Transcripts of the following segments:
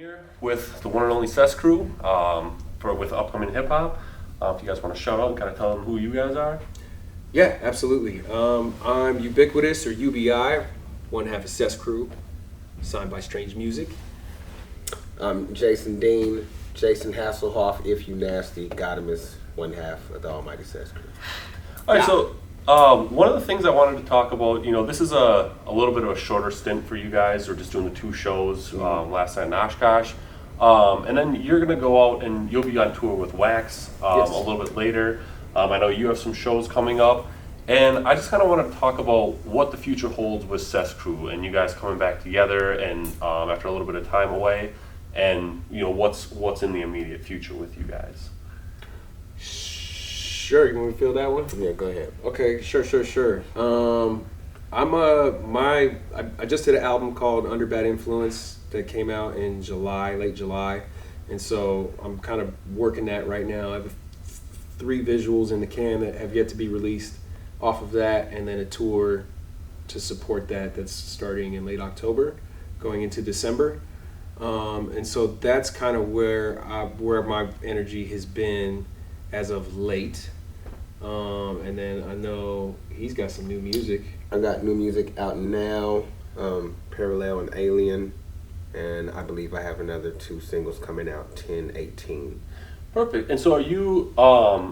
Here with the one and only Ces Cru with upcoming hip hop. If you guys want to shout out and kind of tell them who you guys are. Yeah, absolutely. I'm Ubiquitous, or UBI, one half of Ces Cru, signed by Strange Music. I'm Jason Dean, Jason Hasselhoff, If You Nasty, Godimus, one half of the Almighty Ces Cru. All right, so one of the things I wanted to talk about, this is a little bit of a shorter stint for you guys. We're just doing the two shows last night in Oshkosh. And then you're going to go out and you'll be on tour with Wax Yes. a little bit later. I know you have some shows coming up. And I just kind of want to talk about what the future holds with Ces Cru and you guys coming back together and after a little bit of time away. And, what's in the immediate future with you guys. Sure, you want me to fill that one? Yeah, go ahead. Okay, sure. I just did an album called Under Bad Influence that came out in late July, and so I'm kind of working that right now. I have 3 visuals in the can that have yet to be released off of that, and then a tour to support that's starting in late October, going into December. And so that's kind of where my energy has been as of late. And then I know he's got some new music. I got new music out now, Parallel and Alien, and I believe I have another 2 singles coming out, 10/18. Perfect. And so are you,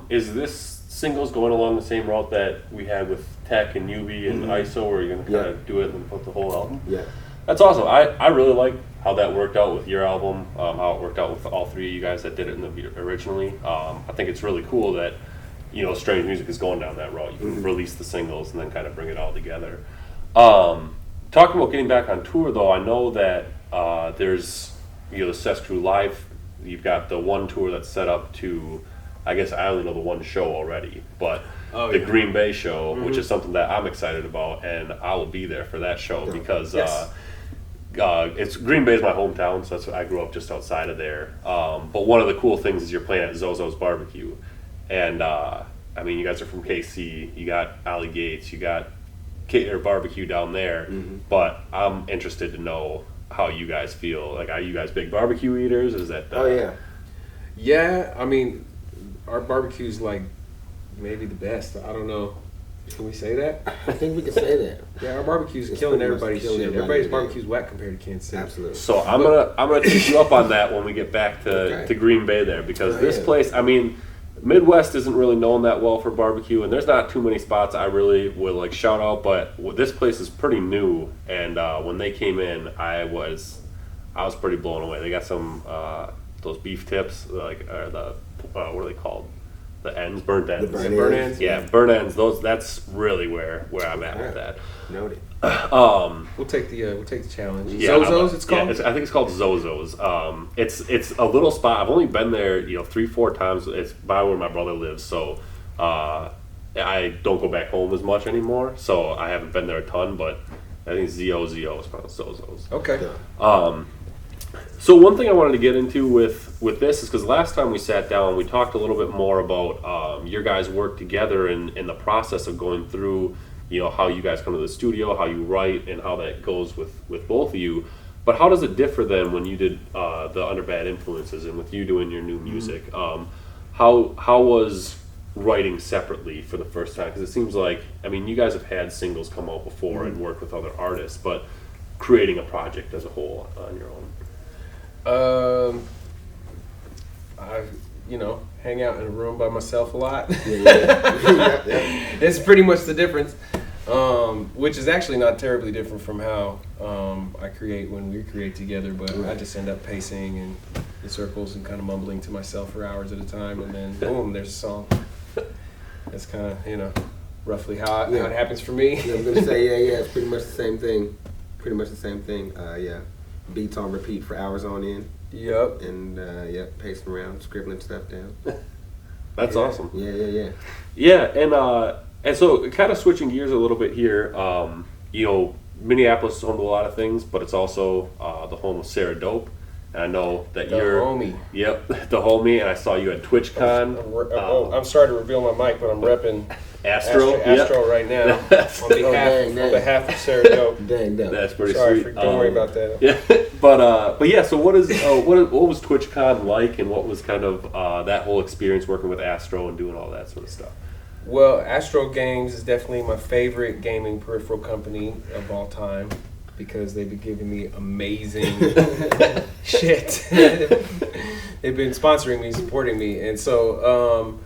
is this singles going along the same route that we had with Tech and Ubi and ISO, or are you going to kind of do it and put the whole album? Yeah. That's awesome. I really like how that worked out with your album, how it worked out with all 3 of you guys that did it originally. I think it's really cool that, Strange Music is going down that route. You can release the singles and then kind of bring it all together. Talking about getting back on tour, though, I know that there's, the Ces Cru Live. You've got the one tour that's set up to, I guess I only know the one show already, but the Green Bay show, which is something that I'm excited about, and I will be there for that show because it's Green Bay is my hometown, so that's I grew up just outside of there. But one of the cool things is you're playing at Zozo's Barbecue, and you guys are from KC. You got Alley Gates, you got Barbecue down there, but I'm interested to know how you guys feel. Like, are you guys big barbecue eaters? Is that? Yeah. Our barbecue's like maybe the best. I don't know. Can we say that? I think we can say that. Yeah, our barbecue's killing everybody's shit. Everybody's barbecue's whack compared to Kansas City. Absolutely. So I'm gonna take you up on that when we get back to Green Bay there, because this place, Midwest isn't really known that well for barbecue, and there's not too many spots I really would shout out, but this place is pretty new, and when they came in, I was pretty blown away. They got some those beef tips, what are they called? The ends, burnt ends. Burnt ends? Yeah, burnt ends. That's really where I'm at with that. Noted. We'll take the challenge. Yeah, Zozo's, it's called. I think it's called Zozo's. It's a little spot. I've only been there, 3-4 times. It's by where my brother lives, so I don't go back home as much anymore. So I haven't been there a ton, but I think ZOZO is called Zozo's. Okay. So one thing I wanted to get into with this is because last time we sat down, we talked a little bit more about your guys' work together in the process of going through, how you guys come to the studio, how you write, and how that goes with both of you. But how does it differ then when you did the Under Bad Influences and with you doing your new music? How was writing separately for the first time? Because it seems like, you guys have had singles come out before and worked with other artists, but creating a project as a whole on your own. I hang out in a room by myself a lot. Yeah. It's pretty much the difference, which is actually not terribly different from how I create when we create together, but I just end up pacing in circles and kind of mumbling to myself for hours at a time, and then boom, there's a song. That's kind of, roughly how it happens for me. Yeah, I'm going to say, it's pretty much the same thing. Beats on repeat for hours on end. Yep. And pacing around, scribbling stuff down. That's awesome. Yeah. Yeah, and so kind of switching gears a little bit here. Minneapolis is home to a lot of things, but it's also the home of Sarah Dope, And I know that The you're homie. Yep, the homie. And I saw you at TwitchCon. I'm sorry to reveal my mic, but I'm repping Astro right now on behalf of Sarah Dope. Dang, That's pretty Sorry, sweet. don't worry about that. Yeah, but yeah. So what was TwitchCon like, and what was kind of that whole experience working with Astro and doing all that sort of stuff? Well, Astro Games is definitely my favorite gaming peripheral company of all time because they've been giving me amazing shit. They've been sponsoring me, supporting me, and so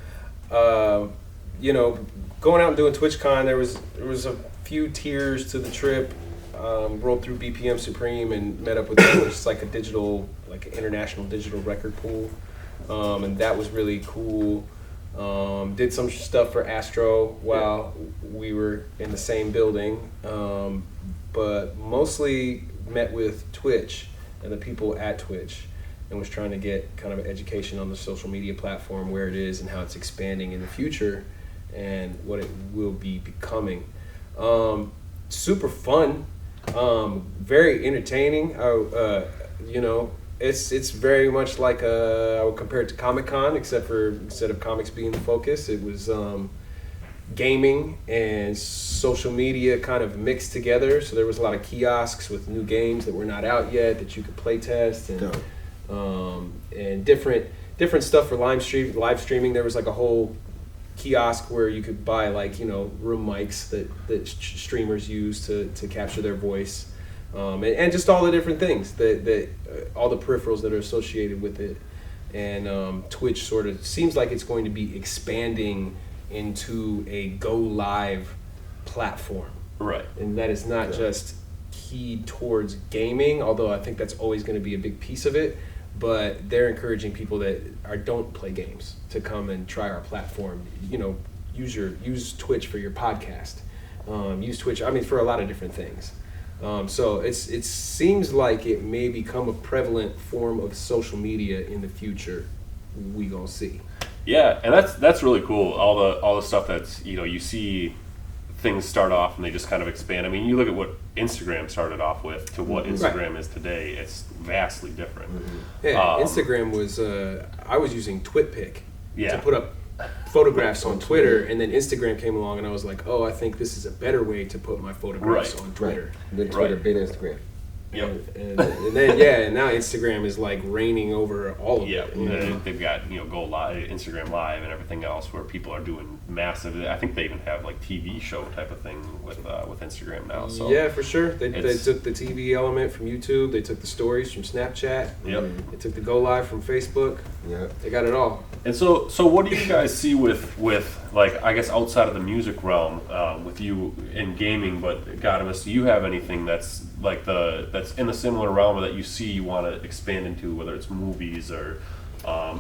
going out and doing TwitchCon, there was a few tiers to the trip. Rolled through BPM Supreme and met up with them, which is like an international digital record pool, and that was really cool. Did some stuff for Astro while we were in the same building, but mostly met with Twitch and the people at Twitch, and was trying to get kind of an education on the social media platform, where it is and how it's expanding in the future and what it will be becoming. Super fun, very entertaining. It's very much like I would compare it to Comic-Con, except for instead of comics being the focus, it was gaming and social media kind of mixed together. So there was a lot of kiosks with new games that were not out yet that you could play test, and different stuff for live streaming. There was like a whole kiosk where you could buy room mics that streamers use to capture their voice. And just all the different things that all the peripherals that are associated with it, and Twitch sort of seems like it's going to be expanding into a go live platform, right? And that is not just keyed towards gaming, although I think that's always going to be a big piece of it. But they're encouraging people that don't play games to come and try our platform. Use Twitch for your podcast. Use Twitch, for a lot of different things. So it seems like it may become a prevalent form of social media in the future. We gonna see. Yeah, and that's really cool. All the stuff that's you see things start off and they just kind of expand. I mean, you look at what Instagram started off with to what Instagram is today. It's vastly different. Yeah, Instagram was I was using TwitPic to put up photographs on Twitter, and then Instagram came along, and I was like, I think this is a better way to put my photographs on Twitter. Then Twitter bit Instagram. Yep. And then now Instagram is like reigning over all of it. And they've got Go Live, Instagram Live, and everything else where people are doing massive. I think they even have like TV show type of thing with Instagram now. So yeah, for sure. They took the TV element from YouTube. They took the stories from Snapchat. Yep. They took the Go Live from Facebook. Yeah. They got it all. And so what do you guys see with like, I guess outside of the music realm, with you in gaming? But Gadamus, do you have anything that's like that's in the similar realm that you see you want to expand into, whether it's movies or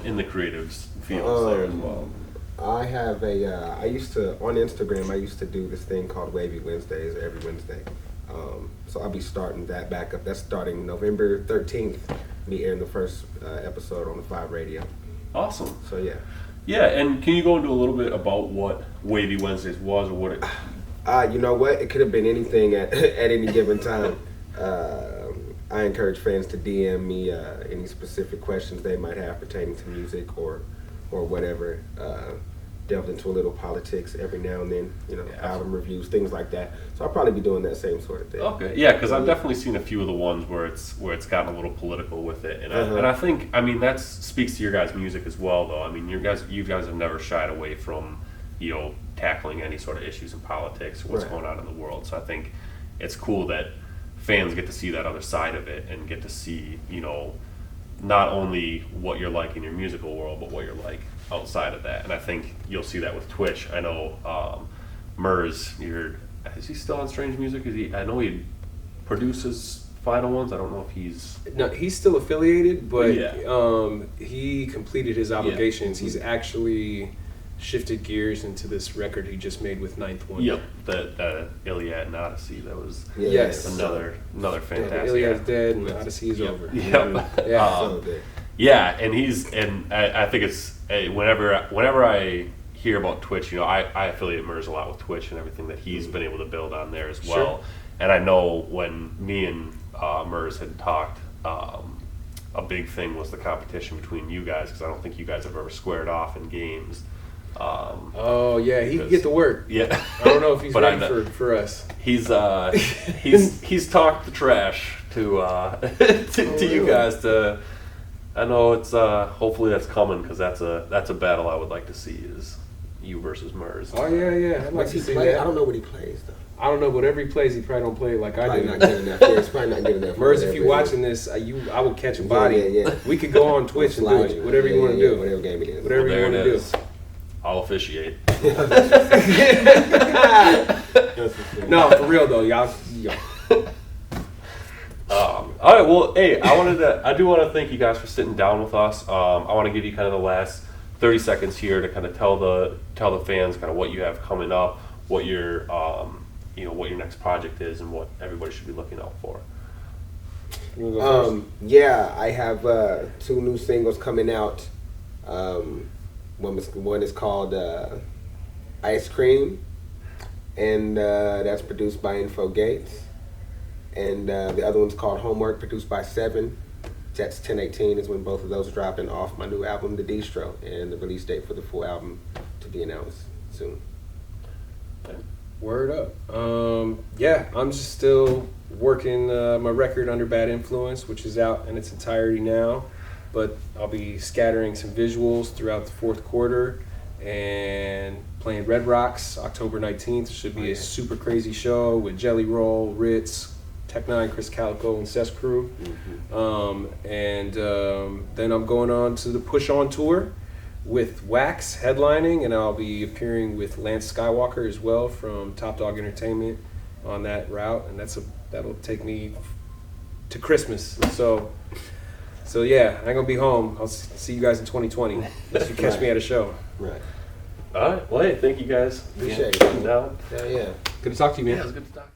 in the creatives fields there as well? I have on Instagram, I used to do this thing called Wavy Wednesdays every Wednesday. So I'll be starting that back up. That's starting November 13th, me airing the first episode on the 5 radio. Awesome. So yeah. Yeah, and can you go into a little bit about what Wavy Wednesdays was, or what it... You know what? It could have been anything at any given time. I encourage fans to DM me any specific questions they might have pertaining to music or whatever. Delved into a little politics every now and then, album reviews, things like that. So I'll probably be doing that same sort of thing. Okay, yeah, because I've definitely seen a few of the ones where it's gotten a little political with it, and I think that speaks to your guys' music as well, though. I mean, you guys have never shied away from tackling any sort of issues in politics, what's going on in the world. So I think it's cool that fans get to see that other side of it and get to see not only what you're like in your musical world, but what you're like outside of that. And I think you'll see that with Twitch. I know Mers, is he still on Strange Music? I know he produces final ones. I don't know if he's... No, he's still affiliated, but he completed his obligations. He's actually shifted gears into this record he just made with Ninth Wonder. Yep, the Iliad and Odyssey. That was another fantastic. Iliad's dead and Odyssey's over. Yep. Yeah, and I think it's whenever I hear about Twitch, I affiliate Mers a lot with Twitch and everything that he's been able to build on there as well. Sure. And I know when me and Mers had talked, a big thing was the competition between you guys, because I don't think you guys have ever squared off in games. Oh yeah, he can get to work. Yeah, I don't know if he's But ready for us. he's talked the trash to you guys. To I know it's hopefully that's coming, because that's a battle I would like to see, is you versus Mers. Oh yeah, I'd like What's to he see play? that. I don't know what he plays though. I don't know, but every plays he probably don't play it like I Probably do. not good enough. Yeah, it's probably not good enough. Mers, if you're watching this, I will catch a body. Yeah. We could go on Twitch and do it. Whatever you want to do. Whatever game it is. Whatever you There want it to do. is. I'll officiate. No, for real though, y'all. All right. Well, hey, I do want to thank you guys for sitting down with us. I want to give you kind of the last 30 seconds here to kind of tell the fans kind of what you have coming up, what your what your next project is, and what everybody should be looking out for. Yeah, I have 2 new singles coming out. One is called Ice Cream, and that's produced by Info Gates. And the other one's called Homework, produced by Seven. That's 10/18 is when both of those are dropping off my new album, The Distro, and the release date for the full album to be announced soon. Word up. Yeah, I'm just still working my record Under Bad Influence, which is out in its entirety now. But I'll be scattering some visuals throughout the fourth quarter and playing Red Rocks October 19th. Should be a super crazy show with Jelly Roll, Ritz, Tech Nine, Chris Calico, and Ces Cru. Then I'm going on to the Push On tour with Wax headlining, and I'll be appearing with Lance Skywalker as well from Top Dog Entertainment on that route, and that'll take me to Christmas. So yeah, I ain't gonna be home. I'll see you guys in 2020 unless you catch me at a show. Right. All right. Well, hey, thank you guys. Appreciate Sitting it. down. Yeah. Good to talk to you, man. Yeah, it was good to talk.